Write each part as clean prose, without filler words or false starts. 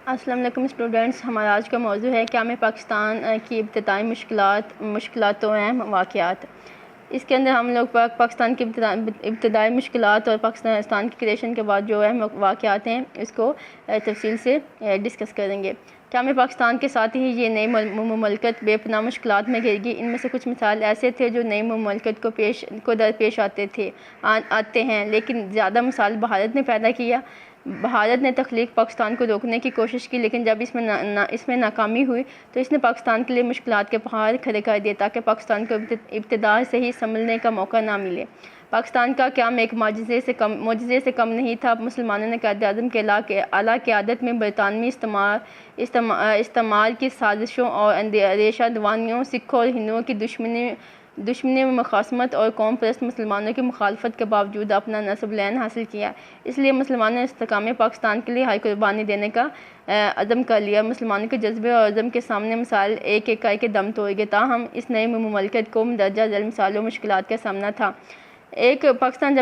السلام علیکم اسٹوڈنٹس، ہمارا آج کا موضوع ہے کیا میں پاکستان کی ابتدائی مشکلات و اہم واقعات۔ اس کے اندر ہم لوگ پاکستان کی ابتدائی مشکلات اور پاکستان کی کریشن کے بعد جو اہم واقعات ہیں اس کو تفصیل سے ڈسکس کریں گے۔ کیا میں پاکستان کے ساتھ ہی یہ نئی مملکت بے پناہ مشکلات میں گر گئی؟ ان میں سے کچھ مثال ایسے تھے جو نئی مملکت کو درپیش آتے ہیں، لیکن زیادہ مثال بھارت نے پیدا کیا۔ بھارت نے تخلیق پاکستان کو روکنے کی کوشش کی، لیکن جب اس میں ناکامی ہوئی تو اس نے پاکستان کے لیے مشکلات کے پہاڑ کھڑے کر دیے تاکہ پاکستان کو ابتدا سے ہی سنبھلنے کا موقع نہ ملے۔ پاکستان کا قیام ایک معجزے سے کم نہیں تھا۔ مسلمانوں نے قائد-اعظم کے اعلیٰ قیادت میں برطانوی استعمار کی سازشوں اور اندیشہ دوانیوں، سکھوں اور ہندوؤں کی دشمنی میں مخاصمت اور قوم پرست مسلمانوں کی مخالفت کے باوجود اپنا نصب العین حاصل کیا۔ اس لیے مسلمانوں نے استحکام پاکستان کے لیے ہر قربانی دینے کا عزم کر لیا۔ مسلمانوں کے جذبے اور عزم کے سامنے مسائل ایک ایک کر کے دم توڑ گئے، تاہم اس نئی مملکت کو مندرجہ ذیل مسائل و مشکلات کا سامنا تھا۔ ایک پاکستان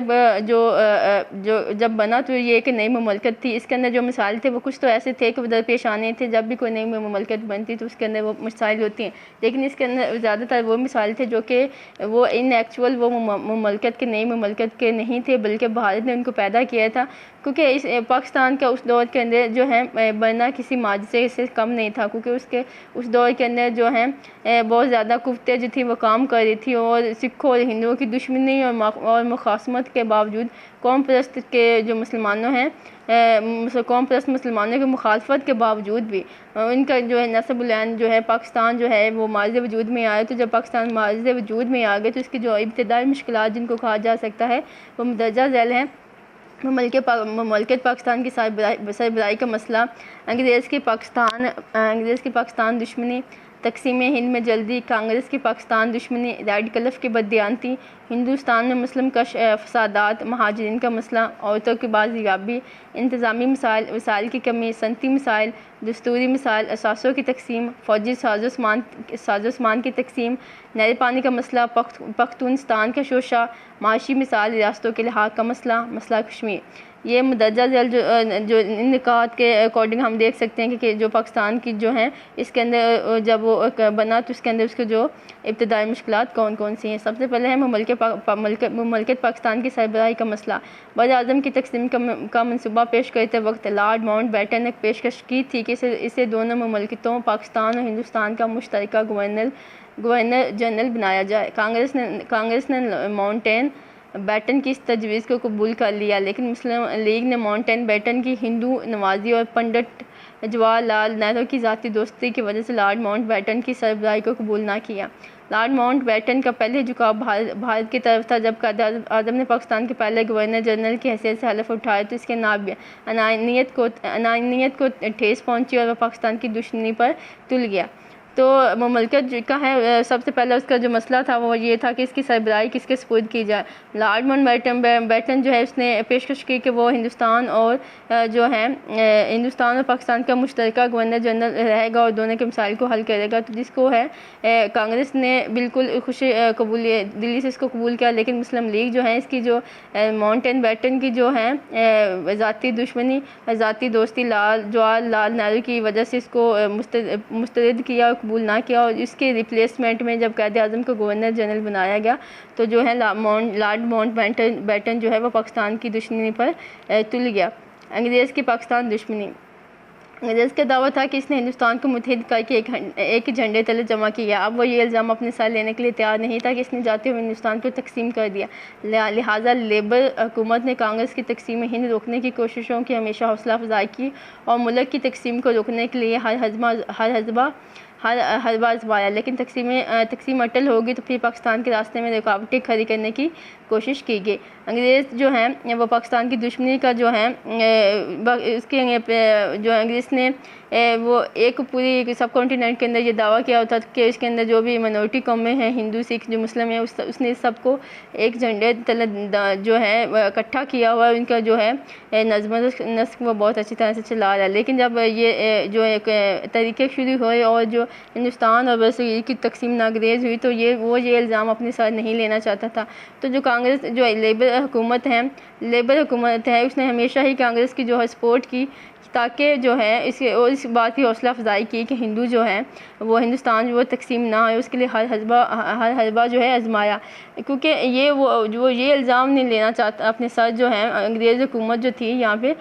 جب بنا تو یہ ایک نئی مملکت تھی۔ اس کے اندر جو مسائل تھے وہ کچھ تو ایسے تھے کہ وہ درپیش آنے تھے۔ جب بھی کوئی نئی مملکت بنتی تو اس کے اندر وہ مسائل ہوتی ہیں، لیکن اس کے اندر زیادہ تر وہ مسائل تھے جو کہ وہ ان ایکچوئل وہ نئی مملکت کے نہیں تھے، بلکہ بھارت نے ان کو پیدا کیا تھا، کیونکہ اس پاکستان کا اس دور کے اندر جو ہے بننا کسی معجزے سے کم نہیں تھا، کیونکہ اس دور کے اندر جو ہے بہت زیادہ قوتیں جو تھی وہ کام کر رہی تھی، اور سکھوں اور ہندوؤں کی دشمنی اور مخاصمت کے باوجود قوم پرست کے جو مسلمانوں ہیں قوم پرست مسلمانوں کی مخالفت کے باوجود بھی ان کا جو ہے نصب العین جو ہے پاکستان جو ہے وہ معرض وجود میں آیا۔ تو جب پاکستان معرض وجود میں آ گئے تو اس کی جو ابتدائی مشکلات جن کو کہا جا سکتا ہے وہ مندرجہ ذیل ہیں۔ مملکت پاکستان کی سربراہی کا مسئلہ، انگریز کی پاکستان دشمنی، تقسیم ہند میں جلدی، کانگریس کی پاکستان دشمنی، ریڈ کلف کی بددیانتی، ہندوستان میں مسلم کش فسادات، مہاجرین کا مسئلہ، عورتوں کی بازیابی، انتظامی وسائل کی کمی، صنعتی مسائل، دستوری مسائل، اثاثوں کی تقسیم، فوجی سازوسامان کی تقسیم، نہر پانی کا مسئلہ، پختونستان کا شوشہ، معاشی مسائل، ریاستوں کے لحاظ کا مسئلہ کشمیر۔ یہ مندرجہ ذیل جو ان نکات کے اکارڈنگ ہم دیکھ سکتے ہیں کہ جو پاکستان کی جو ہیں اس کے اندر جب وہ بنا تو اس کے اندر اس کے جو ابتدائی مشکلات کون کون سی ہیں۔ سب سے پہلے ہے مملکت پاکستان کی سربراہی کا مسئلہ۔ بر اعظم کی تقسیم کا منصوبہ پیش کرتے وقت لارڈ ماؤنٹ بیٹن نے پیشکش کی تھی کہ اسے دونوں مملکتوں پاکستان اور ہندوستان کا مشترکہ گورنر جنرل بنایا جائے۔ کانگریس نے ماؤنٹ بیٹن کی اس تجویز کو قبول کر لیا، لیکن مسلم لیگ نے ماؤنٹ بیٹن کی ہندو نوازی اور پنڈت جواہر لال نہرو کی ذاتی دوستی کی وجہ سے لارڈ ماؤنٹ بیٹن کی سربراہی کو قبول نہ کیا۔ لارڈ ماؤنٹ بیٹن کا پہلے جھکاؤ بھارت کی طرف تھا۔ جب قائد اعظم نے پاکستان کے پہلے گورنر جنرل کی حیثیت سے حلف اٹھایا تو اس کے انانیت کو ٹھیس پہنچی اور وہ پاکستان کی دشمنی پر تل گیا۔ تو مملکت کا ہے سب سے پہلے اس کا جو مسئلہ تھا وہ یہ تھا کہ اس کی سربراہی کس کے سپرد کی جائے۔ لارڈ ماؤنٹ بیٹن جو ہے اس نے پیشکش کی کہ وہ ہندوستان اور پاکستان کا مشترکہ گورنر جنرل رہے گا اور دونوں کے مسائل کو حل کرے گا، تو جس کو ہے کانگریس نے بالکل دلی سے اس کو قبول کیا، لیکن مسلم لیگ جو ہے اس کی جو ماؤنٹ بیٹن کی جو ہے ذاتی دشمنی، ذاتی دوستی جواہر لال نہرو کی وجہ سے اس کو مسترد کیا اور قبول نہ کیا، اور اس کے ریپلیسمنٹ میں جب قائد اعظم کو گورنر جنرل بنایا گیا تو جو ہے لارڈ ماؤنٹ بیٹن جو ہے وہ پاکستان کی دشمنی پر تل گیا۔ انگریز کی پاکستان دشمنی، انگریز کا دعویٰ تھا کہ اس نے ہندوستان کو متحد کر کے ایک جھنڈے تلے جمع کیا۔ اب وہ یہ الزام اپنے سر لینے کے لیے تیار نہیں تھا کہ اس نے جاتے ہوئے ہندوستان کو تقسیم کر دیا، لہٰذا لیبر حکومت نے کانگریس کی تقسیم ہند روکنے کی کوششوں کی ہمیشہ حوصلہ افزائی کی اور ملک کی تقسیم کو روکنے کے لیے ہر حربہ آزمایا، لیکن تقسیم اٹل ہوگی تو پھر پاکستان کے راستے میں رکاوٹیں کھڑی کرنے کی کوشش کی گئی۔ انگریز جو ہیں وہ پاکستان کی دشمنی کا جو ہے اس کے جو انگریز نے وہ ایک پوری سب کانٹیننٹ کے اندر یہ دعویٰ کیا ہوتا کہ اس کے اندر جو بھی منورٹی قومیں ہیں، ہندو سکھ جو مسلم ہیں، اس نے سب کو ایک جھنڈے تلے جو ہے اکٹھا کیا ہوا ہے۔ ان کا جو ہے نظم و نسق وہ بہت اچھی طرح سے چلا رہا ہے، لیکن جب یہ جو ایک طریقے شروع ہوئے اور جو ہندوستان اور برصغیر کی تقسیم ناگزیر ہوئی تو یہ الزام اپنے ساتھ نہیں لینا چاہتا تھا۔ تو جو کانگریس جو لیبر حکومت ہیں لیبر حکومت ہے اس نے ہمیشہ ہی کانگریس کی جو ہے سپورٹ کی، تاکہ جو ہے اس بات کی حوصلہ افزائی کی کہ ہندو جو ہے وہ ہندوستان وہ تقسیم نہ ہوئے، اس کے لیے ہر حسبہ جو ہے آزمایا، کیونکہ یہ الزام نہیں لینا چاہتا اپنے ساتھ جو ہے انگریز حکومت جو تھی یہاں پہ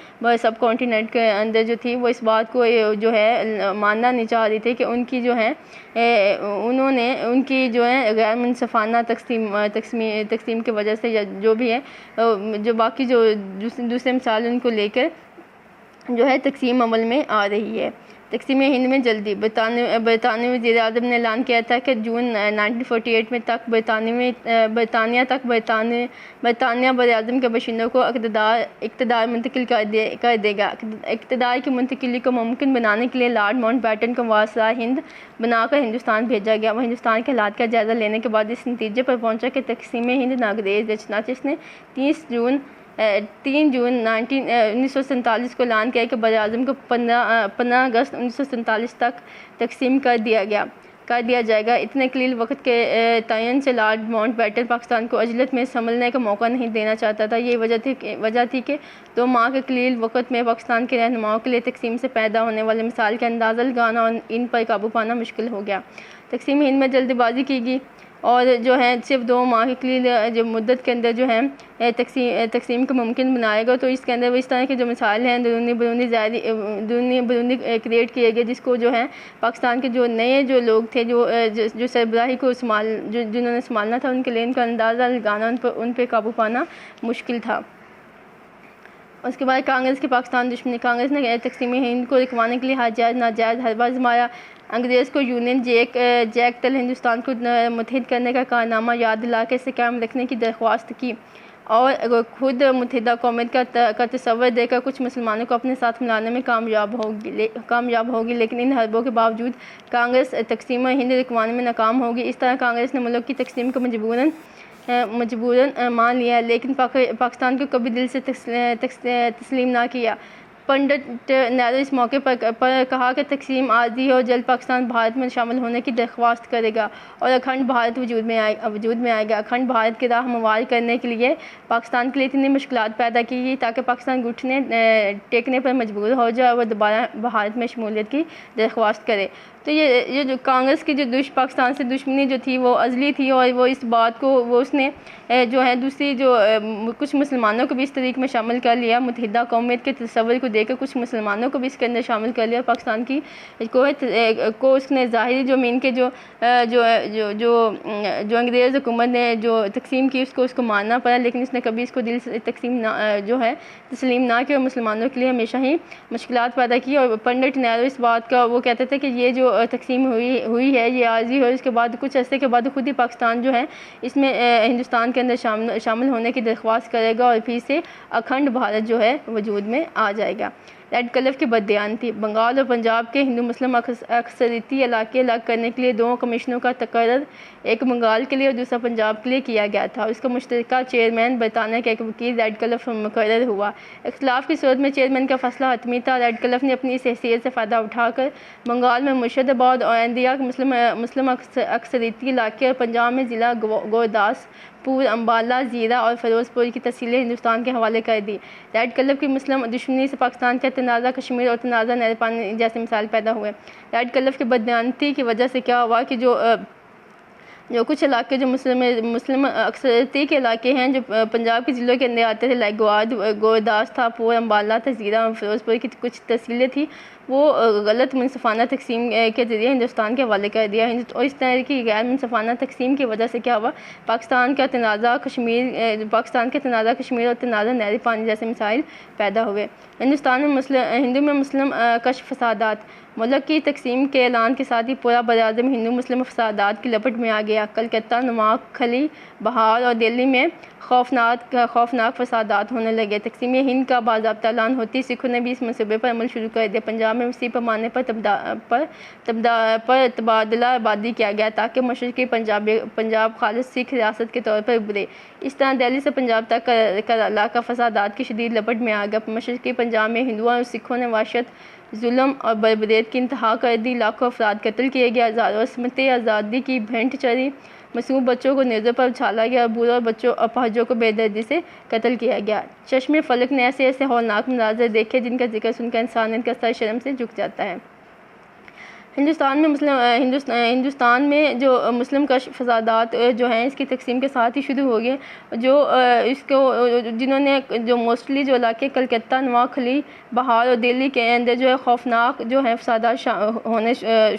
سب کانٹیننٹ کے اندر جو تھی، وہ اس بات کو جو ہے ماننا نہیں چاہ رہی تھی کہ ان کی جو ہے انہوں نے ان کی جو ہے غیر منصفانہ تقسیم کی وجہ سے یا جو بھی ہے جو باقی جو دوسرے مثال ان کو لے کر جو ہے تقسیم عمل میں آ رہی ہے۔ تقسیم ہند میں جلدی، برطانوی وزیر اعظم نے اعلان کیا تھا کہ جون 1948 میں تک برطانیہ بر اعظم کے باشندوں کو اقتدار منتقل کر دے گا۔ اقتدار کی منتقلی کو ممکن بنانے کے لیے لارڈ ماؤنٹ بیٹن کو وائسرائے ہند بنا کر ہندوستان بھیجا گیا۔ وہ ہندوستان کے حالات کا جائزہ لینے کے بعد اس نتیجے پر پہنچا کہ تقسیم ہند ناگزیر ہے، چنانچہ اس نے 3 جون 1947 کو اعلان کیا کہ براعظم کو 15 اگست 1947 تک تقسیم کر دیا جائے گا۔ اتنے قلیل وقت کے تعین سے لارڈ ماؤنٹ بیٹن پاکستان کو عجلت میں سنبھلنے کا موقع نہیں دینا چاہتا تھا۔ یہ وجہ تھی کہ 2 ماہ کے قلیل وقت میں پاکستان کے رہنماؤں کے لیے تقسیم سے پیدا ہونے والے مسائل کا اندازہ لگانا اور ان پر قابو پانا مشکل ہو گیا۔ تقسیم ہند میں جلد بازی کی گئی اور جو ہے صرف 2 ماہ کے قلیل جو مدت کے اندر جو ہے تقسیم کو ممکن بنائے گا، تو اس کے اندر وہ اس طرح کے جو مسائل ہیں بیرونی کریٹ کیے گئے، جس کو جو ہے پاکستان کے جو نئے جو لوگ تھے جو سربراہی کو جنہوں نے سنبھالنا تھا، ان کے لیے ان کا اندازہ لگانا، ان پہ قابو پانا مشکل تھا۔ اس کے بعد کانگریس کی پاکستان دشمنی، کانگریس نے تقسیم ہند کو رکوانے کے لیے ہر جائز ناجائز حربہ آزمایا۔ انگریز کو یونین جیک تل ہندوستان کو متحد کرنے کا کارنامہ یاد دلا کے اسے قائم رکھنے کی درخواست کی اور خود متحدہ قومیت کا تصور دے کر کچھ مسلمانوں کو اپنے ساتھ ملانے میں کامیاب ہوگی، لیکن ان حربوں کے باوجود کانگریس تقسیم ہند رکوانے میں ناکام ہوگی۔ اس طرح کانگریس نے ملک کی تقسیم کو مجبوراً مان لیا، لیکن پاکستان کو کبھی دل سے تسلیم نہ کیا۔ پنڈت نہرو اس موقع پر کہا کہ تقسیم عارضی ہے اور جلد پاکستان بھارت میں شامل ہونے کی درخواست کرے گا اور اکھنڈ بھارت وجود میں آئے گا۔ اکھنڈ بھارت کی راہ ہموار کرنے کے لیے پاکستان کے لیے اتنی مشکلات پیدا کی گئی تاکہ پاکستان گھٹنے ٹیکنے پر مجبور ہو جائے اور دوبارہ بھارت میں شمولیت کی درخواست کرے۔ تو یہ جو کانگریس کی جو پاکستان سے دشمنی جو تھی وہ ازلی تھی، اور وہ اس بات کو اس نے جو ہے دوسری جو کچھ مسلمانوں کو بھی اس طریق میں شامل کر لیا، متحدہ قومیت کے تصور کو دے کر کچھ مسلمانوں کو بھی اس کے اندر شامل کر لیا۔ پاکستان کی کو اس نے ظاہری جو مین کے جو انگریز حکومت نے جو تقسیم کی اس کو ماننا پڑا، لیکن اس نے کبھی اس کو دل سے تسلیم نہ کیا اور مسلمانوں کے لیے ہمیشہ ہی مشکلات پیدا کی۔ اور پنڈت نہرو اس بات کا وہ کہتے تھے کہ یہ جو تقسیم ہوئی ہے یہ عارضی ہے، اس کے بعد کچھ عرصے کے بعد خود ہی پاکستان جو ہے اس میں ہندوستان کے اندر شامل ہونے کی درخواست کرے گا اور پھر سے اکھنڈ بھارت جو ہے وجود میں آ جائے گا۔ ریڈ کلف کی بددیانتی، بنگال اور پنجاب کے ہندو مسلم اکثریتی علاقے الگ کرنے کے لیے 2 کمیشنوں کا تقرر، ایک بنگال کے لیے اور دوسرا پنجاب کے لیے کیا گیا تھا۔ اس کا مشترکہ چیئرمین برطانیہ کا ایک وکیل ریڈ کلف مقرر ہوا۔ اختلاف کی صورت میں چیئرمین کا فیصلہ حتمی تھا۔ ریڈ کلف نے اپنی اس حیثیت سے فائدہ اٹھا کر بنگال میں مرشد آباد اور اندیا کے مسلم اکثریتی علاقے اور پنجاب میں ضلع گورداس پور، امبالہ، زیرہ اور فیروز پور کی تحصیلیں ہندوستان کے حوالے کر دی۔ ریڈ کلف کی مسلم دشمنی سے پاکستان کا تنازع کشمیر اور تنازع نہر پانی جیسے مسائل پیدا ہوئے۔ ریڈ کلف کی بددیانتی کی وجہ سے کیا ہوا کہ جو کچھ علاقے جو مسلم اکثریتی کے علاقے ہیں جو پنجاب کے ضلعوں کے اندر آتے تھے، لائک گورداس تھا، پور، امبالہ تھا، زیرہ اور فیروز پور کی کچھ تحصیلیں تھیں، وہ غلط منصفانہ تقسیم کے ذریعے ہندوستان کے حوالے کر دیا، اور اس طرح کی غیر منصفانہ تقسیم کی وجہ سے کیا ہوا، پاکستان کا تنازع کشمیر اور تنازع نہر پانی جیسے مسائل پیدا ہوئے۔ ہندو میں مسلم کش فسادات، ملک کی تقسیم کے اعلان کے ساتھ ہی پورا براعظم ہندو مسلم فسادات کی لپٹ میں آ گیا۔ کلکتہ، نوابخلی، بہار اور دہلی میں خوفناک فسادات ہونے لگے۔ تقسیم ہند کا باضابطہ اعلان ہوتی سکھوں نے بھی اس منصوبے پر عمل شروع کر دیا۔ پنجاب میں وسیع پیمانے پر تبادلہ آبادی کیا گیا تاکہ مشرقی پنجاب خالص سکھ ریاست کے طور پر ابھرے۔ اس طرح دہلی سے پنجاب تک کا علاقہ فسادات کی شدید لپٹ میں آ گیا۔ مشرقی پنجاب میں ہندوؤں اور سکھوں نے وحشت، ظلم اور بربریت کی انتہا کر دی، لاکھوں افراد قتل کیے گئے، ہزاروں عصمتیں آزادی کی بھینٹ چڑھی، معصوم بچوں کو نیزوں پر اچھالا گیا اور بوڑھوں اور بچوں اپاہجوں کو بے دردی سے قتل کیا گیا۔ چشم فلک نے ایسے ایسے ہولناک مناظر دیکھے جن کا ذکر سن کر انسانیت کا سر شرم سے جھک جاتا ہے۔ ہندوستان میں جو مسلم کش فسادات جو ہیں اس کی تقسیم کے ساتھ ہی شروع ہو گئے، جو اس کو جنہوں نے جو موسٹلی جو علاقے کلکتہ، نواں خلی، بہار اور دہلی کے اندر جو ہے خوفناک جو ہے فسادات ہونے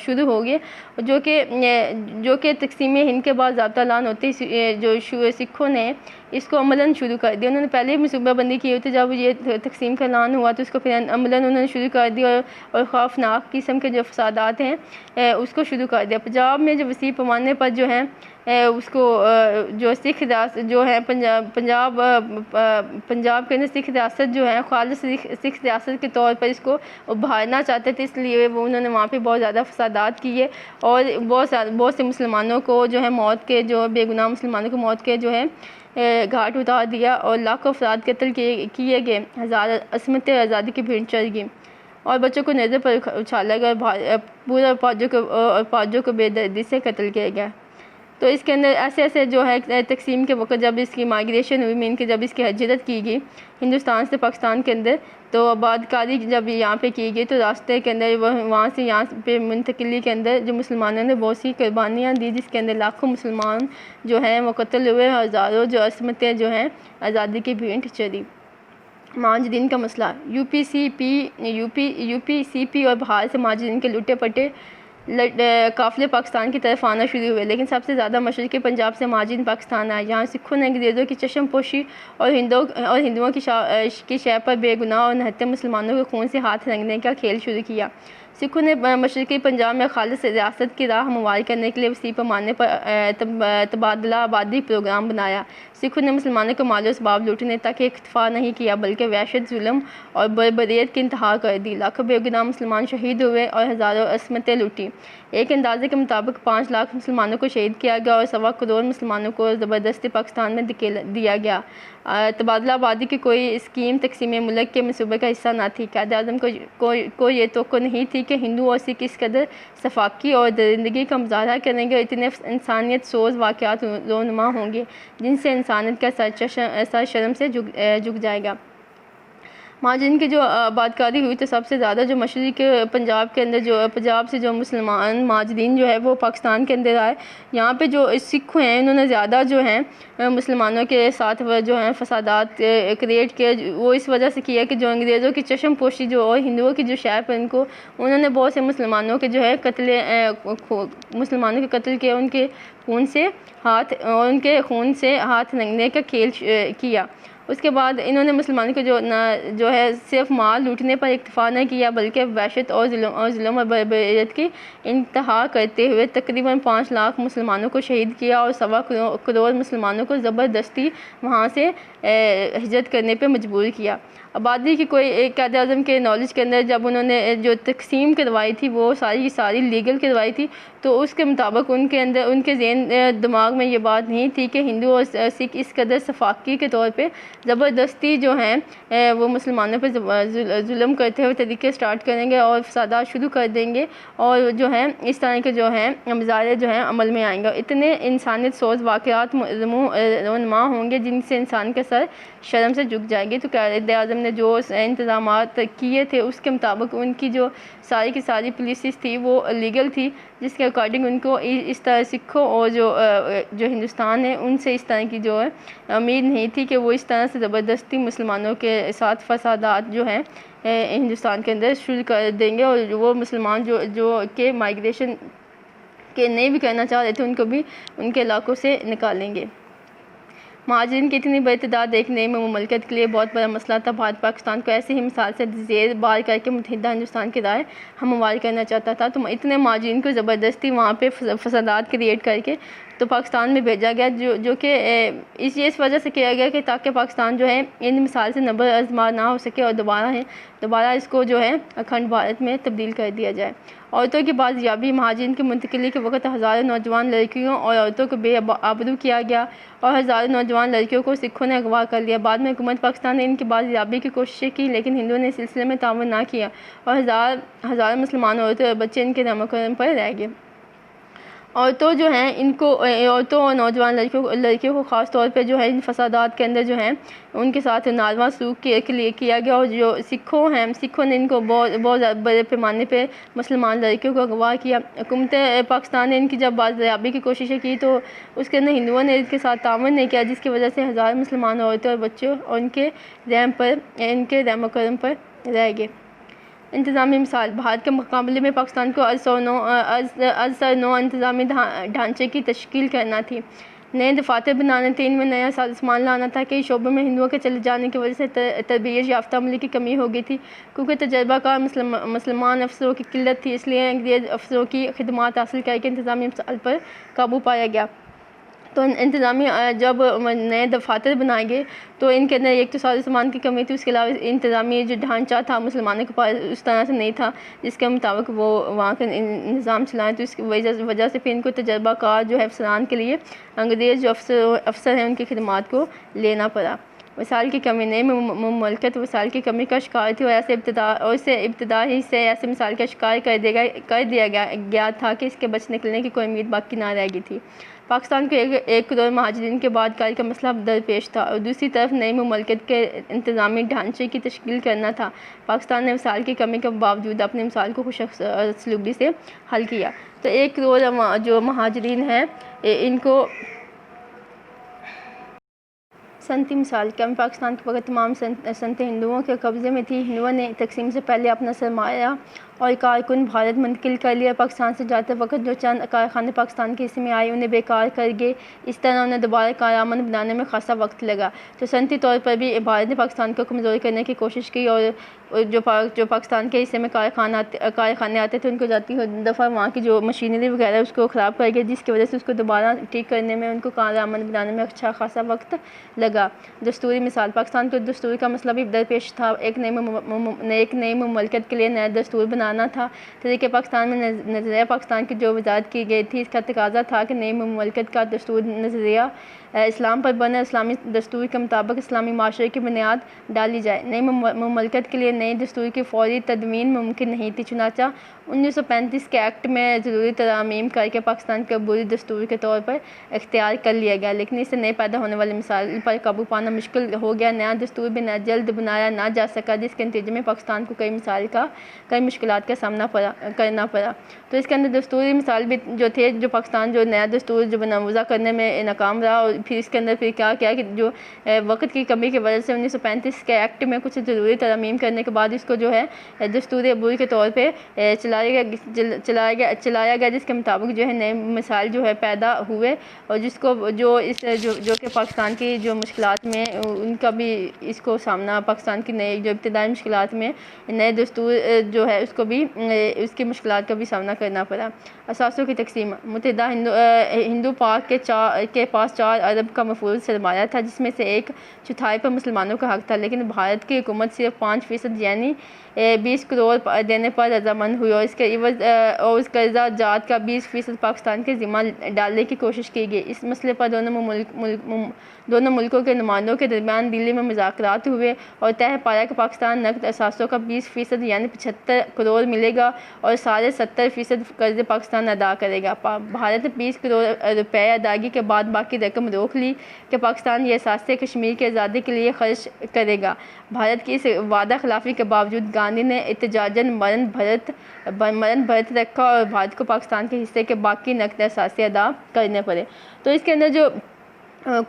شروع ہو گئے، جو کہ تقسیم ہند کے بعد ضابطہ اعلان ہوتے جو سکھوں نے اس کو عملاً شروع کر دیا۔ انہوں نے پہلے ہی منصوبہ بندی کی ہوئی تھی، جب یہ تقسیم کا اعلان ہوا تو اس کو پھر عملاً انہوں نے شروع کر دیا اور خوفناک قسم کے جو فسادات ہیں اس کو شروع کر دیا۔ پنجاب میں جو وسیع پیمانے پر جو ہے اس کو جو سکھ ریاست جو ہے پنجاب کے اندر سکھ ریاست جو ہے خالص سکھ ریاست کے طور پر اس کو ابھارنا چاہتے تھے، اس لیے انہوں نے وہاں پہ بہت زیادہ فسادات کیے اور بہت سے مسلمانوں کو جو ہے موت کے جو بے گناہ مسلمانوں کو موت کے جو ہے گھاٹ اتار دیا اور لاکھوں افراد قتل کیے گئے، ہزار عصمتیں آزادی کی بھینٹ چڑھ گئی اور بچوں کو نیزے پر اچھالا گیا اور پورے فوجوں کو بے دردی سے قتل کیا گیا۔ تو اس کے اندر ایسے جو ہے تقسیم کے وقت جب اس کی مائیگریشن ہوئی، مین کے جب اس کی ہجرت کی گئی ہندوستان سے پاکستان کے اندر، تو آباد کاری جب یہاں پہ کی گئی تو راستے کے اندر وہاں سے یہاں پہ منتقلی کے اندر جو مسلمانوں نے بہت سی قربانیاں دی، جس کے اندر لاکھوں مسلمان جو ہیں وہ قتل ہوئے، ہزاروں جو عصمتیں جو ہیں آزادی کی بھینٹ چڑھی۔ مہاجرین کا مسئلہ، یو پی سی پی اور بہار سے مہاجرین کے لٹے پٹے قافلے پاکستان کی طرف آنا شروع ہوئے، لیکن سب سے زیادہ مشرقی پنجاب سے مہاجرین پاکستان آئے، جہاں سکھوں نے انگریزوں کی چشم پوشی اور ہندوؤں کی شے پر بے گناہ اور نہتے مسلمانوں کے خون سے ہاتھ رنگنے کا کھیل شروع کیا۔ سکھوں نے مشرقی پنجاب میں خالص ریاست کی راہ ہموار کرنے کے لیے وسیع پیمانے پر تبادلہ آبادی پروگرام بنایا۔ سکھوں نے مسلمانوں کو مال و اسباب لوٹنے تک اکتفا نہیں کیا، بلکہ وحشت، ظلم اور بربریت کی انتہا کر دی۔ لاکھوں بے گناہ مسلمان شہید ہوئے اور ہزاروں عصمتیں لوٹی۔ ایک اندازے کے مطابق 5 لاکھ مسلمانوں کو شہید کیا گیا اور 1.25 کروڑ مسلمانوں کو زبردستی پاکستان میں دھکیل دیا گیا۔ تبادلہ آبادی کی کوئی اسکیم تقسیم ملک کے منصوبے کا حصہ نہ تھی۔ قائد اعظم کو یہ توقع نہیں تھی کہ ہندو اور سکھ اس قدر سفاکی اور درندگی کا مظاہرہ کریں گے اور اتنے انسانیت سوز واقعات رونما ہوں گے جن سے انسانیت کا سر شرم سے جھک جائے گا۔ مہاجرین کی جو آبادکاری ہوئی تو سب سے زیادہ جو مشرقی پنجاب کے اندر جو پنجاب سے جو مسلمان مہاجرین جو ہے وہ پاکستان کے اندر آئے۔ یہاں پہ جو سکھ ہیں انہوں نے زیادہ جو ہیں مسلمانوں کے ساتھ جو ہیں فسادات کریٹ کیے، وہ اس وجہ سے کیا کہ جو انگریزوں کی چشم پوشی جو اور ہندوؤں کی جو شے پر انہوں نے بہت سے مسلمانوں کے جو ہے مسلمانوں کے قتل کیا، ان کے خون سے ہاتھ رنگنے کا کھیل کیا۔ اس کے بعد انہوں نے مسلمانوں کو جو ہے صرف مال لوٹنے پر اکتفا نہیں کیا، بلکہ وحشت اور ظلم اور بربریت کی انتہا کرتے ہوئے تقریباً 5 لاکھ مسلمانوں کو شہید کیا اور 1.25 کروڑ مسلمانوں کو زبردستی وہاں سے ہجرت کرنے پہ مجبور کیا۔ آبادی کی کوئی ایک قائد اعظم کے نالج کے اندر جب انہوں نے جو تقسیم کروائی تھی وہ ساری کی ساری لیگل کروائی تھی، تو اس کے مطابق ان کے ذہن دماغ میں یہ بات نہیں تھی کہ ہندو اور سکھ اس قدر سفاکی کے طور پہ زبردستی جو ہیں وہ مسلمانوں پہ ظلم کرتے ہوئے طریقے سٹارٹ کریں گے اور فسادات شروع کر دیں گے اور جو ہیں اس طرح کے جو ہیں مظاہرے جو ہیں عمل میں آئیں گے۔ اتنے انسانیت سوز واقعات رونما ہوں گے جن سے انسان کا سر شرم سے جھک جائے گی۔ تو قائد اعظم نے جو انتظامات کیے تھے اس کے مطابق ان کی جو ساری کی ساری پالیسیز تھی وہ لیگل تھی، جس کے اکارڈنگ ان کو اس طرح سکھوں اور جو ہندوستان ہے ان سے اس طرح کی جو ہے امید نہیں تھی کہ وہ اس طرح سے زبردستی مسلمانوں کے ساتھ فسادات جو ہیں ہندوستان کے اندر شروع کر دیں گے، اور وہ مسلمان جو کہ مائیگریشن کے نہیں بھی کرنا چاہ رہے تھے ان کو بھی ان کے علاقوں سے نکالیں گے۔ مہاجرین کی اتنی بڑی تعداد دیکھنے میں مملکت کے لیے بہت بڑا مسئلہ تھا۔ بھارت پاکستان کو ایسی ہی مثال سے زیر بار کر کے متحدہ ہندوستان کی رائے ہموار کرنا چاہتا تھا، تو اتنے مہاجرین کو زبردستی وہاں پہ فسادات کریٹ کر کے تو پاکستان میں بھیجا گیا، جو کہ اس وجہ سے کیا گیا کہ تاکہ پاکستان جو ہے ان مثال سے نبر آزما نہ ہو سکے اور دوبارہ اس کو جو ہے اکھنڈ بھارت میں تبدیل کر دیا جائے۔ عورتوں کی بازیابی، مہاجرین کی منتقلی کے وقت ہزاروں نوجوان لڑکیوں اور عورتوں کو بے آبرو کیا گیا اور ہزاروں نوجوان لڑکیوں کو سکھوں نے اغوا کر لیا۔ بعد میں حکومت پاکستان نے ان کی بازیابی کی کوششیں کی، لیکن ہندوؤں نے اس سلسلے میں تعاون نہ کیا اور ہزاروں مسلمان عورتیں اور بچے ان کے رحم و کرم پر رہ گئے۔ عورتوں جو ہیں ان کو عورتوں اور نوجوان لڑکیوں کو خاص طور پہ جو ہے ان فسادات کے اندر جو ہیں ان کے ساتھ ناروا سلوک کے لیے کیا گیا، اور جو سکھوں نے ان کو بہت بڑے پیمانے پہ مسلمان لڑکیوں کو اغوا کیا۔ حکومت پاکستان نے ان کی جب بازیابی کی کوششیں کی تو اس کے اندر ہندوؤں نے ان کے ساتھ تعاون نہیں کیا، جس کی وجہ سے ہزار مسلمان عورتیں اور بچے اور ان کے رحم و کرم پر رہ گئے۔ انتظامی مثال: بھارت کے مقابلے میں پاکستان کو از سر نو انتظامی ڈھانچے کی تشکیل کرنا تھی، نئے دفاتر بنانے تھے، ان میں نیا سازمان لانا تھا۔ کئی شعبوں میں ہندوؤں کے چلے جانے کی وجہ سے تربیت یافتہ عملے کی کمی ہو گئی تھی، کیونکہ تجربہ کار مسلمان افسروں کی قلت تھی، اس لیے انگریز افسروں کی خدمات حاصل کر کے انتظامی مسائل پر قابو پایا گیا۔ تو انتظامی جب نئے دفاتر بنائے گئے تو ان کے اندر ایک تو سازوسامان کی کمی تھی، اس کے علاوہ انتظامی جو ڈھانچہ تھا مسلمانوں کے پاس اس طرح سے نہیں تھا جس کے مطابق وہ وہاں کا نظام چلائیں، تو اس کی وجہ سے پھر ان کو تجربہ کار جو ہے افسران کے لیے انگریز جو افسر ہیں ان کی خدمات کو لینا پڑا۔ وسائل کی کمی: نئی مملکت وسائل کی کمی کا شکار تھی، اور اسے ابتدا ہی سے ایسے مسائل کا شکار کر دیا گیا تھا کہ اس کے بچ نکلنے کی کوئی امید باقی نہ رہ گئی تھی۔ پاکستان کو 1 کروڑ مہاجرین کے بعد کاری کا مسئلہ درپیش تھا، اور دوسری طرف نئی مملکت کے انتظامی ڈھانچے کی تشکیل کرنا تھا۔ پاکستان نے وسائل کی کمی کے باوجود اپنے مسائل کو خوش اسلوبی سے حل کیا۔ تو 1 کروڑ جو مہاجرین ہیں ان کو صنعتی مثال: کیا پاکستان کے وقت تمام صنعتیں ہندوؤں کے قبضے میں تھیں؟ ہندوؤں نے تقسیم سے پہلے اپنا سرمایہ اور کارکن بھارت منتقل کر لیا۔ پاکستان سے جاتے وقت جو چند کارخانے پاکستان کے حصے میں آئے انہیں بیکار کر گئے، اس طرح انہیں دوبارہ کارآمد بنانے میں خاصا وقت لگا۔ تو صنعتی طور پر بھی بھارت نے پاکستان کو کمزور کرنے کی کوشش کی، اور جو پاکستان کے حصے میں کارخانے آتے تھے ان کو جاتی دفعہ وہاں کی جو مشینری وغیرہ اس کو خراب کر گئے، جس کی وجہ سے اس کو دوبارہ ٹھیک کرنے میں ان کو کارآمد بنانے میں اچھا خاصا وقت لگا۔ دستوری مثال: پاکستان کو دستور کا مسئلہ بھی درپیش تھا، ایک نئی مملکت کے لیے نیا دستور بنانا تھا۔ تحریک پاکستان میں نظریہ پاکستان کی جو وضاحت کی گئی تھی اس کا تقاضا تھا کہ نئی مملکت کا دستور نظریہ اسلام پر بنے، اسلامی دستور کے مطابق اسلامی معاشرے کی بنیاد ڈالی جائے۔ نئی مملکت کے لیے نئے دستور کی فوری تدوین ممکن نہیں تھی، چنانچہ 1935 کے ایکٹ میں ضروری ترامیم کر کے پاکستان کو عبوری دستور کے طور پر اختیار کر لیا گیا، لیکن اس سے نئے پیدا ہونے والے مسائل پر قابو پانا مشکل ہو گیا۔ نیا دستور بھی جلد بنایا نہ جا سکا، جس کے نتیجے میں پاکستان کو کئی مشکلات کا سامنا کرنا پڑا۔ تو اس کے اندر دستوری مسائل بھی جو تھے، جو پاکستان جو نیا دستور جو وضع کرنے میں ناکام رہا، اور پھر اس کے اندر پھر کیا کہ جو وقت کی کمی کی وجہ سے 1935 کے ایکٹ میں کچھ ضروری ترامیم کرنے کے بعد اس کو جو ہے دستوری عبور کے طور پہ چلایا گیا، جس کے مطابق جو ہے نئے مسائل جو ہے پیدا ہوئے، اور جو کہ پاکستان کی جو مشکلات میں ان کا بھی اس کو سامنا، پاکستان کی نئے جو ابتدائی مشکلات میں نئے دستور جو ہے اس کو بھی اس کی مشکلات کا بھی سامنا کرنا پڑا۔ اثاثوں کی تقسیم: متحدہ ہندو پاک کے پاس 4 ارب کا مفروض سرمایہ تھا، جس میں سے 1/4 پر مسلمانوں کا حق تھا، لیکن بھارت کی حکومت صرف 5% یعنی 20 کروڑ دینے پر رضامند ہوئی، اور اس کے عوض اس قرضہ جات کا 20% پاکستان کے ذمہ ڈالنے کی کوشش کی گئی۔ اس مسئلے پر دونوں ملکوں کے نمائندوں کے درمیان دلی میں مذاکرات ہوئے اور طے پایا کہ پاکستان نقد اثاثوں کا 20% یعنی 75 کروڑ ملے گا، اور سارے 70% قرض پاکستان ادا کرے گا۔ بھارت نے 20 کروڑ روپے ادائیگی کے بعد باقی رقم روک لی کہ پاکستان یہ اثاثے کشمیر کی آزادی کے لیے خرچ کرے گا۔ بھارت کی اس وعدہ خلافی کے باوجود گاندھی نے احتجاجاً مرن بھرت رکھا، اور بھارت کو پاکستان کے حصے کے باقی نقد اثاثے ادا کرنے پڑے۔ تو اس کے اندر جو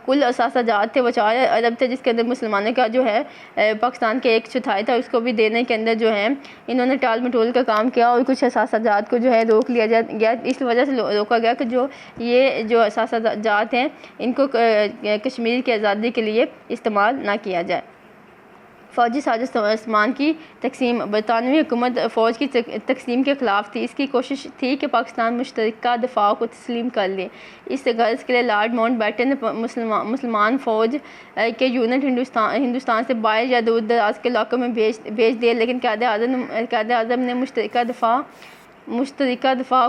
کل اثاثہ جات تھے وہ 4 ارب تھے، جس کے اندر مسلمانوں کا جو ہے پاکستان کے 1/4 تھا، اس کو بھی دینے کے اندر جو ہے انہوں نے ٹال مٹول کا کام کیا، اور کچھ اثاثہ جات کو جو ہے روک لیا گیا۔ اس وجہ سے روکا گیا کہ جو اثاثہ جات ہیں ان کو کشمیر کی آزادی کے لیے استعمال نہ کیا جائے۔ فوجی سازوسامان کی تقسیم: برطانوی حکومت فوج کی تقسیم کے خلاف تھی، اس کی کوشش تھی کہ پاکستان مشترکہ دفاع کو تسلیم کر لے۔ اس غرض کے لیے لارڈ ماؤنٹ بیٹن نے مسلمان فوج کے یونٹ ہندوستان سے باہر یا دور دراز کے علاقوں میں بھیج دیے، لیکن قائد اعظم نے مشترکہ دفاع مشترکہ دفاع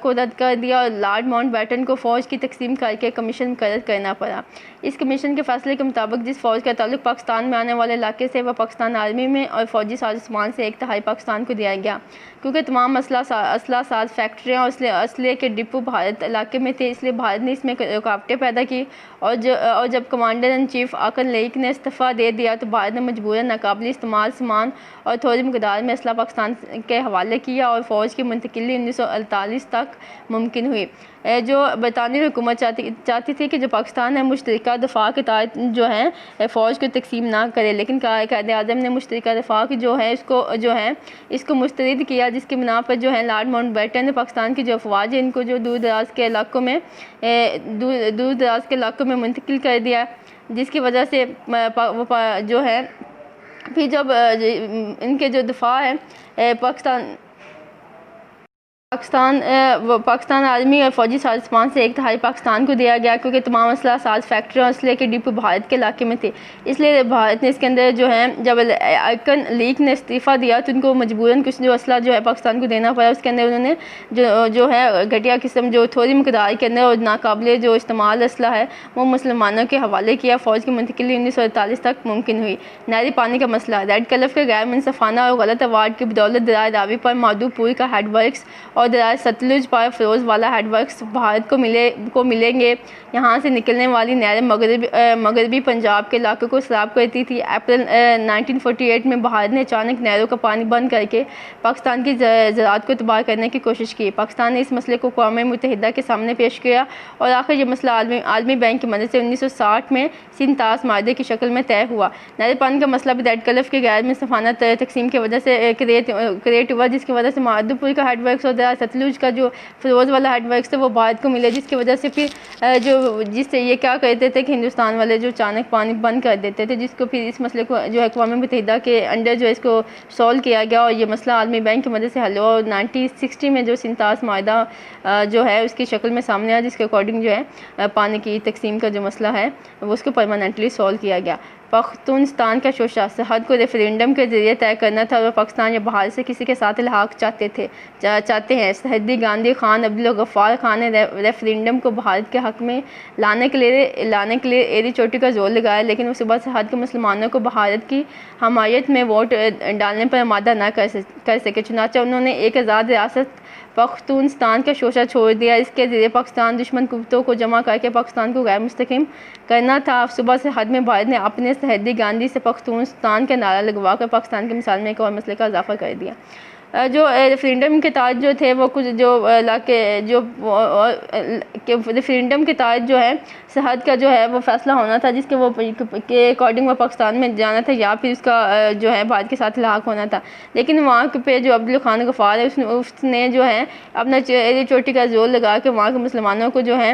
کو رد کر دیا اور لارڈ ماؤنٹ بیٹن کو فوج کی تقسیم کر کے کمیشن مقرر کرنا پڑا۔ اس کمیشن کے فیصلے کے مطابق جس فوج کا تعلق پاکستان میں آنے والے علاقے سے وہ پاکستان آرمی میں اور فوجی سازوسامان سے 1/3 پاکستان کو دیا گیا۔ کیونکہ تمام اسلحہ ساز فیکٹریاں اور اسلحے کے ڈپو بھارت علاقے میں تھے، اس لیے بھارت نے اس میں رکاوٹیں پیدا کی، اور جب کمانڈر ان چیف آکن لیک نے استعفیٰ دے دیا تو بھارت نے مجبوراً ناقابل استعمال سامان اور تھوڑی مقدار میں اسلحہ پاکستان کے حوالے کیا، اور فوج کی منتقلی 1948 تک ممکن ہوئی۔ جو برطانوی حکومت چاہتی تھی کہ جو پاکستان ہے مشترکہ دفاع کے تحت جو ہے فوج کو تقسیم نہ کرے، لیکن قائد اعظم نے مشترکہ دفاع کی اس کو مسترد کیا، جس کی بنا پر جو ہے لارڈ ماؤنٹ بیٹن نے پاکستان کی جو افواج ہے ان کو جو دور دراز کے علاقوں میں منتقل کر دیا، جس کی وجہ سے جو ہے پھر جب ان کے جو دفاع ہے پاکستان آرمی اور فوجی سازوسامان سے 1/3 پاکستان کو دیا گیا، کیونکہ تمام اسلحہ ساز فیکٹریوں اور اسلحے کے ڈپو بھارت کے علاقے میں تھے۔ اس لیے بھارت نے اس کے اندر جو ہے جب آکن لیک نے استعفیٰ دیا تو ان کو مجبوراً کچھ جو اسلحہ جو ہے پاکستان کو دینا پڑا۔ اس کے اندر انہوں نے جو ہے گھٹیا قسم جو تھوڑی مقدار کے اندر اور ناقابل جو استعمال اسلحہ ہے وہ مسلمانوں کے حوالے کیا۔ فوج کی منتقلی 1948 تک ممکن ہوئی۔ نہری پانی کا مسئلہ، ریڈ کلف کے غیر منصفانہ اور غلط ایوارڈ کی بدولت درائے راوی پر مادھو پور کا ہیڈ ورکس اور درائے ستلج پر فیروز والا ہیڈ ورکس بھارت کو ملیں گے۔ یہاں سے نکلنے والی نہریں مغربی پنجاب کے علاقوں کو سیراب کرتی تھی۔ اپریل 1948 میں بھارت نے اچانک نہروں کا پانی بند کر کے پاکستان کی زراعت کو تباہ کرنے کی کوشش کی۔ پاکستان نے اس مسئلے کو اقوام متحدہ کے سامنے پیش کیا اور آخر یہ مسئلہ عالمی بینک کی مدد سے 1960 میں سندھ طاس معاہدے کی شکل میں طے ہوا۔ نہری پانی کا مسئلہ بھی ریڈ کلف کے غیر منصفانہ تقسیم کی وجہ سے کریٹ ہوا، جس کی وجہ سے مادھو پور کا ہیڈ ورکس اور درائے ستلج کا جو فیروز والا ہیڈ ورکس تھا وہ بھارت کو ملے، جس کی وجہ سے پھر جس سے یہ کیا کرتے تھے کہ ہندوستان والے جو اچانک پانی بند کر دیتے تھے، جس کو پھر اس مسئلے کو جو اقوام متحدہ کے انڈر جو اس کو سولو کیا گیا اور یہ مسئلہ عالمی بینک کی مدد سے حل ہوا، اور 1960 میں جو سندھ طاس معاہدہ جو ہے اس کی شکل میں سامنے آیا، جس کے اکارڈنگ جو ہے پانی کی تقسیم کا جو مسئلہ ہے وہ اس کو پرماننٹلی سولو کیا گیا۔ پختونستان کا شوشہ، سرحد کو ریفرینڈم کے ذریعے طے کرنا تھا اور پاکستان یا بھارت سے کسی کے ساتھ الحاق چاہتے ہیں۔ سرحدی گاندھی خان عبدالغفار خان نے ریفرینڈم کو بھارت کے حق میں لانے کے لیے ایری چوٹی کا زور لگایا، لیکن اس کے بعد سرحد کے مسلمانوں کو بھارت کی حمایت میں ووٹ ڈالنے پر آمادہ نہ کر سکے، چنانچہ انہوں نے ایک آزاد ریاست پختونستان کا شوشہ چھوڑ دیا۔ اس کے ذریعے پاکستان دشمن قوتوں کو جمع کر کے پاکستان کو غیر مستحکم کرنا تھا۔ صوبہ سرحد میں بھارت نے اپنے سرحدی گاندھی سے پختونستان کا نعرہ لگوا کر پاکستان کی مثال میں ایک اور مسئلے کا اضافہ کر دیا۔ جو ریفرینڈم کے تحت جو تھے وہ کچھ جو علاقے جو ریفرینڈم کے تحت جو ہے سرحد کا جو ہے وہ فیصلہ ہونا تھا، جس کے اکارڈنگ وہ پاکستان میں جانا تھا یا پھر اس کا جو ہے بھارت کے ساتھ الحاق ہونا تھا، لیکن وہاں پہ جو عبدالخان غفار ہے اس نے جو ہے اپنا چوٹی کا زور لگا کے وہاں کے مسلمانوں کو جو ہے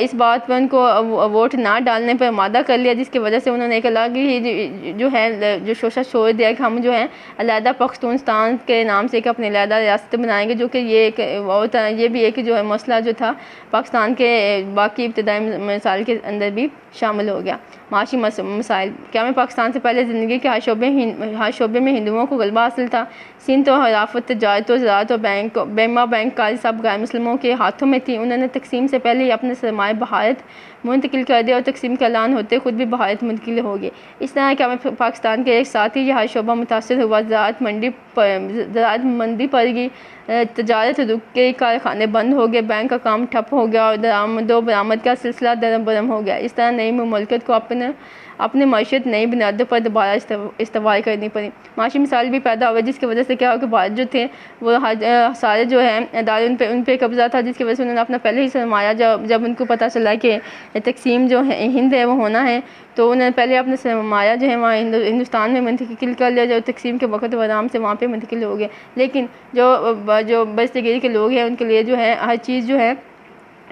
اس بات پر ان کو ووٹ نہ ڈالنے پر آمادہ کر لیا، جس کی وجہ سے انہوں نے ایک الگ ہی جو ہے جو شوشہ چھوڑ دیا کہ ہم جو ہے علیحدہ پختونستان کے نام سے ایک اپنے علیحدہ ریاست بنائیں گے، جو کہ یہ بھی ایک جو ہے مسئلہ جو تھا پاکستان کے باقی ابتدائی مسائل کے اندر بھی شامل ہو گیا۔ معاشی مسائل، قیام پاکستان سے پہلے زندگی کے ہر شعبے میں ہندوؤں کو غلبہ حاصل تھا۔ صنعت و حرافت، تجارت و زراعت اور بیمہ بینک کاری سب غیر مسلموں کے ہاتھوں میں تھی۔ انہوں نے تقسیم سے پہلے ہی اپنے سرمایہ بھارت منتقل کر دیا اور تقسیم کا اعلان ہوتے خود بھی بھارت منتقل ہو گئے۔ اس طرح قیام پاکستان کے ایک ساتھ ہی یہ ہر شعبہ متاثر ہوا۔ زراعت منڈی پڑ گئی، تجارت رک گئی، کارخانے بند ہو گئے، بینک کا کام ٹھپ ہو گیا اور درآمد و برآمد کا سلسلہ درم برہم ہو گیا۔ اس طرح نئی مملکت کو اپنے معیشت نئی بنیادوں پر دوبارہ استوار کرنی پڑی۔ معاشی مسائل بھی پیدا ہوئے، جس کی وجہ سے کیا ہو کہ بھارت جو تھے وہ سارے جو ہیں ادارے ان پہ قبضہ تھا، جس کی وجہ سے انہوں نے اپنا پہلے ہی سرمایہ جب ان کو پتہ چلا کہ تقسیم جو ہے ہند ہے وہ ہونا ہے، تو انہوں نے پہلے اپنا سرمایہ جو ہے وہاں ہندوستان میں منتقل کر لیا، جو تقسیم کے وقت وہ آرام سے وہاں پہ منتقل ہو گئے۔ لیکن جو برصغیر کے لوگ ہیں ان کے لیے جو ہے ہر چیز جو ہے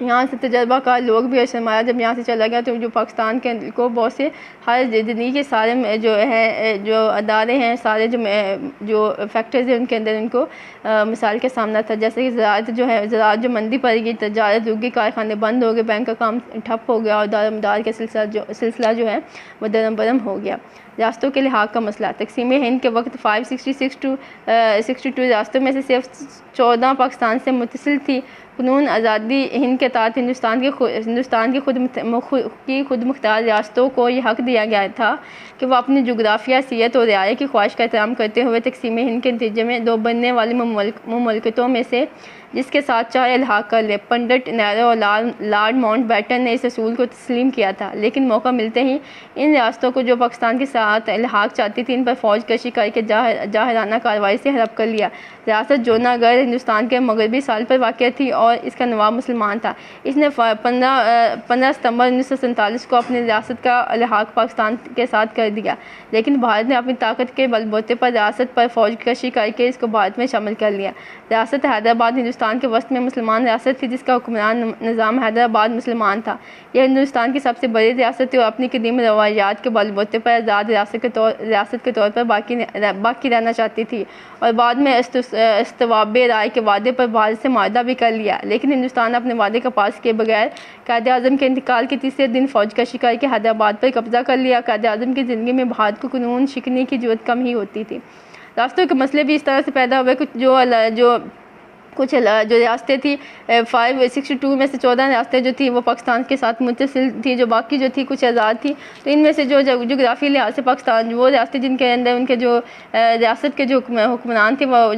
یہاں سے تجربہ کار لوگ بھی، اور سرمایہ جب یہاں سے چلا گیا تو جو پاکستان کے کو بہت سے ہر زندگی کے سارے جو ہے جو ادارے ہیں، سارے جو فیکٹرز ہیں ان کے اندر ان کو مثال کے سامنا تھا، جیسے کہ زراعت جو مندی پڑ گئی، تجارت رک گئی، کارخانے بند ہو گئے، بینک کا کام ٹھپ ہو گیا اور دار مدار کا سلسلہ جو ہے وہ درم برہم ہو گیا۔ ریاستوں کے لحاق کا مسئلہ۔ تقسیم ہند کے وقت 566 to 62 ریاستوں میں سے صرف 14 پاکستان سے متصل تھی۔ قانون آزادی ہند کے تحت ہندوستان کی خود مختار ریاستوں کو یہ حق دیا گیا تھا کہ وہ اپنی جغرافیہ، حیثیت اور رعایا کی خواہش کا احترام کرتے ہوئے تقسیم ہند کے نتیجے میں دو بننے والی مملکتوں میں سے جس کے ساتھ چاہے الحاق کر لے۔ پنڈت نہرو اور لارڈ ماؤنٹ بیٹن نے اس اصول کو تسلیم کیا تھا، لیکن موقع ملتے ہی ان ریاستوں کو جو پاکستان کے ساتھ الحاق چاہتی تھی ان پر فوج کشی کر کے جاہرانہ کارروائی سے ہڑپ کر لیا۔ ریاست جونا گڑھ ہندوستان کے مغربی ساحل پر واقع تھی اور اس کا نواب مسلمان تھا۔ اس نے 15 ستمبر 1947 کو اپنی ریاست کا الحاق پاکستان کے ساتھ کر دیا، لیکن بھارت نے اپنی طاقت کے بل بوتے پر ریاست پر فوج کشی کر کے اس کو بھارت میں شامل کر لیا۔ ریاست حیدرآباد ہندوستان کے وسط میں مسلمان ریاست تھی جس کا حکمران نظام حیدرآباد مسلمان تھا۔ یہ ہندوستان کی سب سے بڑی ریاست تھی اور اپنی قدیم روایات کے بل بوتے پر آزاد ریاست کے طور پر باقی رہنا چاہتی تھی، اور بعد میں استواب رائے کے وعدے پر بھارت سے معاہدہ بھی کر لیا، لیکن ہندوستان نے اپنے وعدے کا پاس کیے بغیر قائد اعظم کے انتقال کے تیسرے دن فوج کشی کر کے حیدرآباد پر قبضہ کر لیا۔ قائد اعظم کی زندگی میں بھارت کو قانون شکنی کی ضرورت کم ہی ہوتی تھی۔ راستوں کے مسئلے بھی اس طرح سے پیدا ہوئے کچھ جو ریاستیں تھیں 562 میں سے 14 ریاستیں جو تھیں وہ پاکستان کے ساتھ متصل تھیں، جو باقی جو تھی کچھ آزاد تھی۔ تو ان میں سے جو جغرافی لحاظ سے پاکستان وہ ریاستیں جن کے اندر ان کے جو ریاست کے جو حکمران تھے وہ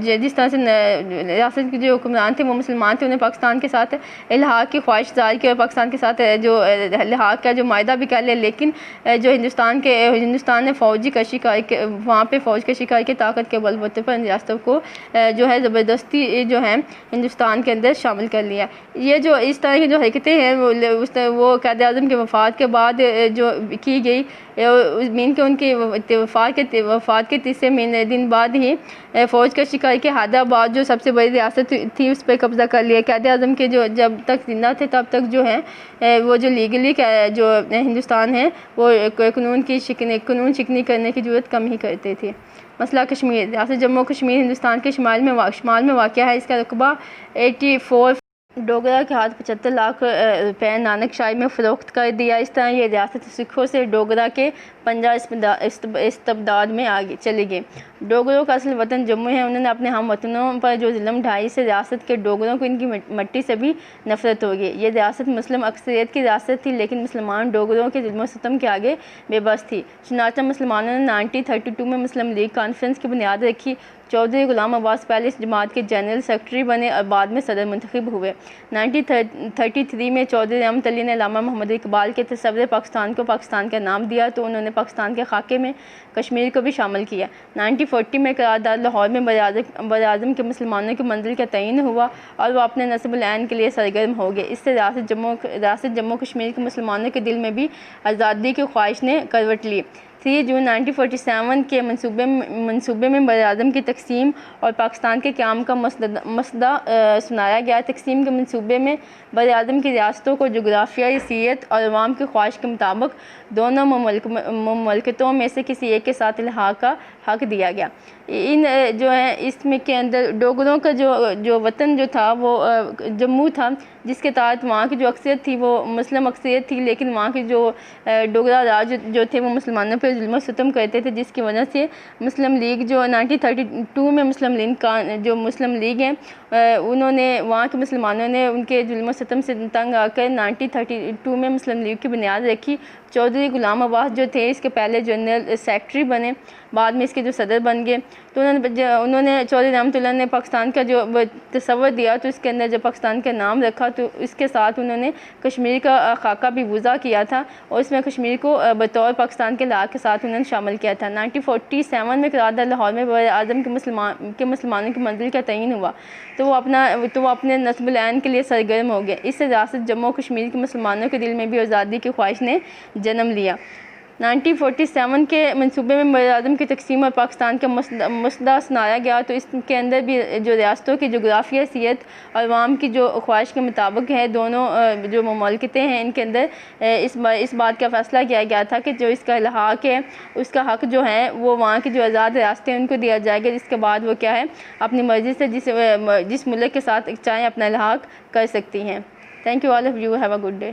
جس طرح سے ریاست کے جو حکمران تھے وہ مسلمان تھے، انہیں پاکستان کے ساتھ الحاق کی خواہش ظاہر کی اور پاکستان کے ساتھ جو الحاق کا جو معاہدہ بھی کر لیا، لیکن جو ہندوستان نے فوجی کشی کر کے وہاں پہ فوج کشی کر کے طاقت کے بل بوتے پر ان ریاستوں کو جو ہے زبردستی جو ہے ہندوستان کے اندر شامل کر لیا۔ یہ جو اس طرح کی جو حرکتیں ہیں وہ قائد اعظم کے وفات کے بعد جو کی گئی، مین کہ ان کی وفات کے تیسرے دن بعد ہی فوج کشی کر کے حیدرآباد جو سب سے بڑی ریاست تھی اس پہ قبضہ کر لیا۔ قائد اعظم کے جو جب تک زندہ تھے تب تک جو ہے وہ جو لیگلی جو ہندوستان ہے وہ قانون شکنی کرنے کی ضرورت کم ہی کرتے تھے۔ مسئلہ کشمیر۔ ریاست جموں کشمیر ہندوستان کے شمال میں واقع ہے۔ اس کا رقبہ 84 ڈوگرا کے ہاتھ 75 لاکھ روپے نانک شاہی میں فروخت کر دیا۔ اس طرح یہ ریاست سکھوں سے ڈوگرا کے پنجہ استبداد میں چلی گئی۔ ڈوگروں کا اصل وطن جموں ہے۔ انہوں نے اپنے ہم وطنوں پر جو ظلم ڈھائی سے ریاست کے ڈوگروں کو ان کی مٹی سے بھی نفرت ہو گئی۔ یہ ریاست مسلم اکثریت کی ریاست تھی، لیکن مسلمان ڈوگروں کے ظلم و ستم کے آگے بے بس تھی۔ چنانچہ مسلمانوں نے 1932 میں مسلم لیگ کانفرنس کی بنیاد رکھی۔ چودھری غلام عباس پہلے اس جماعت کے جنرل سیکرٹری بنے اور بعد میں صدر منتخب ہوئے۔ 1933 میں چودھری رحمت علی نے علامہ محمد اقبال کے تصور پاکستان کو پاکستان کا نام دیا تو انہوں نے پاکستان کے خاکے میں کشمیر کو بھی شامل کیا۔ 1940 میں قرارداد لاہور میں براعظم کے مسلمانوں کی منزل کا تعین ہوا اور وہ اپنے نصب العین کے لیے سرگرم ہو گئے۔ اس سے ریاست جموں کشمیر کے مسلمانوں کے دل میں بھی آزادی کی خواہش نے کروٹ لی۔ 3 جون 1947 کے منصوبے میں براعظم کی تقسیم اور پاکستان کے قیام کا مسودہ سنایا گیا۔ تقسیم کے منصوبے میں براعظم کی ریاستوں کو جغرافیائی حیثیت اور عوام کی خواہش کے مطابق دونوں مملکتوں میں سے کسی ایک کے ساتھ الحاق کا حق دیا گیا۔ جو ہے اس میں کے اندر ڈوگروں کا جو وطن جو تھا وہ جموں تھا، جس کے تحت وہاں کی جو اکثریت تھی وہ مسلم اکثریت تھی، لیکن وہاں کی جو ڈوگرا راج جو تھے وہ مسلمانوں پہ ظلم و ستم کرتے تھے، جس کی وجہ سے مسلم لیگ جو 1932 میں مسلم لیگ ہیں انہوں نے وہاں کے مسلمانوں نے ان کے ظلم و ستم سے تنگ آ کر 1932 میں مسلم لیگ کی بنیاد رکھی۔ چودھری غلام عباس جو تھے اس کے پہلے جنرل سیکرٹری بنے، بعد میں اس کے جو صدر بن گئے۔ تو انہوں نے چودھری رحمت اللہ نے پاکستان کا جو تصور دیا تو اس کے اندر جب پاکستان کا نام رکھا تو اس کے ساتھ انہوں نے کشمیر کا خاکہ بھی وضع کیا تھا اور اس میں کشمیر کو بطور پاکستان کے علاقے کے ساتھ انہوں نے شامل کیا تھا۔ 1947 میں قرارداد لاہور میں براعظم کے مسلمانوں کی منزل کا تعین ہوا تو وہ اپنے نصب العین کے لیے سرگرم ہو گئے۔ اس سے ریاست جموں کشمیر کے مسلمانوں کے دل میں بھی آزادی کی خواہش نے جنم لیا۔ 1947 کے منصوبے میں براعظم کی تقسیم اور پاکستان کا مسودہ سنایا گیا تو اس کے اندر بھی جو ریاستوں کی جغرافیائی حیثیت اور عوام کی جو خواہش کے مطابق ہے دونوں جو مملکتیں ہیں ان کے اندر اس بات کا فیصلہ کیا گیا تھا کہ جو اس کا الحاق ہے اس کا حق جو ہے وہ وہاں کی جو آزاد ریاستیں ان کو دیا جائے گا، جس کے بعد وہ کیا ہے اپنی مرضی سے جس ملک کے ساتھ چاہیں اپنا الحاق کر سکتی ہیں۔ Thank you all of you, have a good day.